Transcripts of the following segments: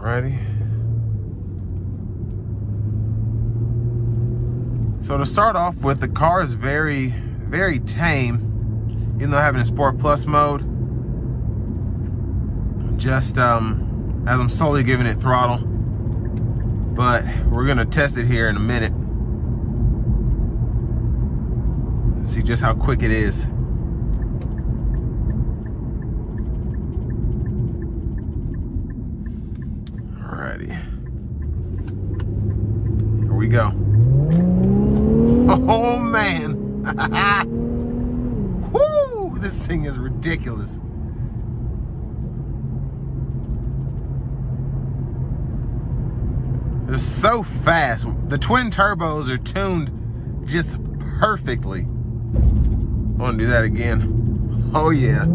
Alrighty. So to start off with, the car is very, very tame, even though having a Sport Plus mode. Just as I'm slowly giving it throttle. But we're gonna test it here in a minute. See just how quick it is. Alrighty. Here we go. Oh man. Woo! This thing is ridiculous. It's so fast. The twin turbos are tuned just perfectly. I want to do that again. Oh yeah.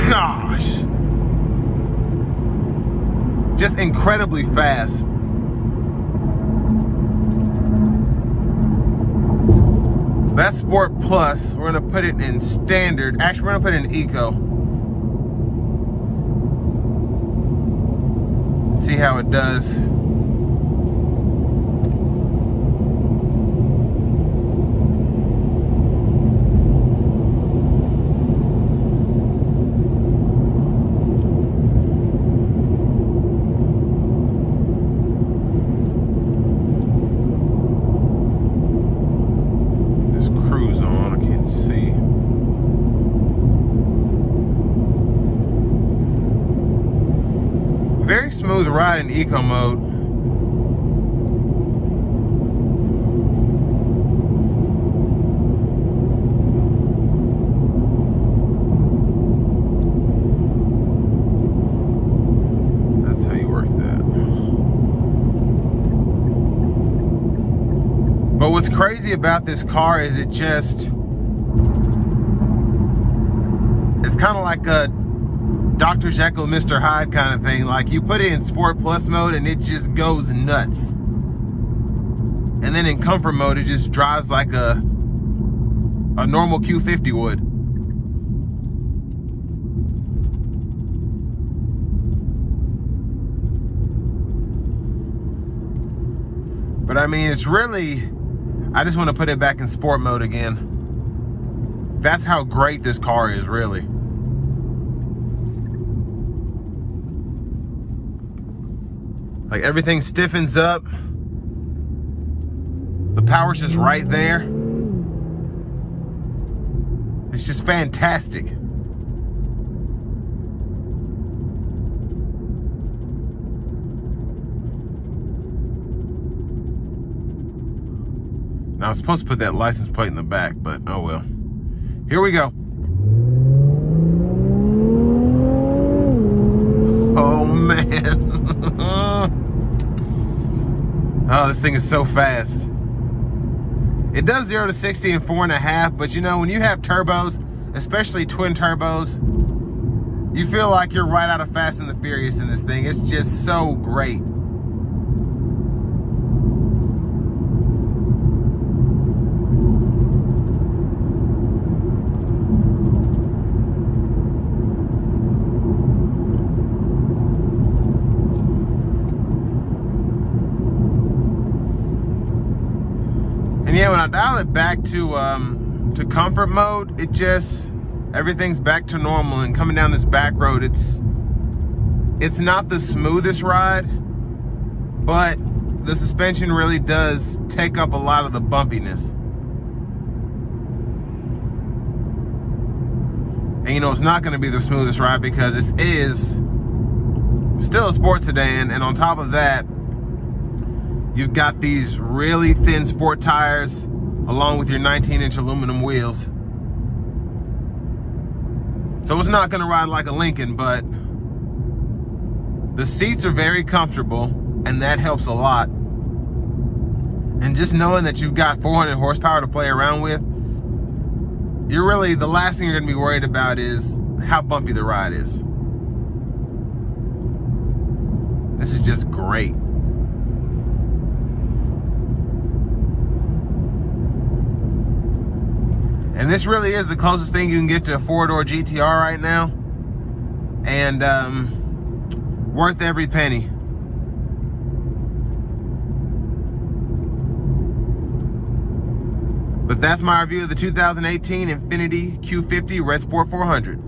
Gosh. Just incredibly fast. So that's Sport Plus. We're gonna put it in standard. Actually, we're gonna put it in Eco. See how it does. This cruise on, I can't see. Very smooth ride in Eco mode. That's how you work that. But what's crazy about this car is it's kind of like a Dr. Jekyll, Mr. Hyde kind of thing. Like, you put it in Sport Plus mode and it just goes nuts. And then in comfort mode, it just drives like a normal Q50 would. But I mean, it's really, I just want to put it back in sport mode again. That's how great this car is, really. Like, everything stiffens up. The power's just right there. It's just fantastic. Now, I was supposed to put that license plate in the back, but oh well. Here we go. Oh man. Oh, this thing is so fast. It does 0 to 60 in 4.5, but you know, when you have turbos, especially twin turbos, you feel like you're right out of Fast and the Furious in this thing. It's just so great. And yeah, when I dial it back to comfort mode, it just, everything's back to normal. And coming down this back road, it's not the smoothest ride, but the suspension really does take up a lot of the bumpiness. And you know, it's not going to be the smoothest ride because this is still a sports sedan, and on top of that, you've got these really thin sport tires along with your 19-inch aluminum wheels. So it's not gonna ride like a Lincoln, but the seats are very comfortable, and that helps a lot. And just knowing that you've got 400 horsepower to play around with, you're really, the last thing you're gonna be worried about is how bumpy the ride is. This is just great. And this really is the closest thing you can get to a 4-door GTR right now. And worth every penny. But that's my review of the 2018 Infiniti Q50 Red Sport 400.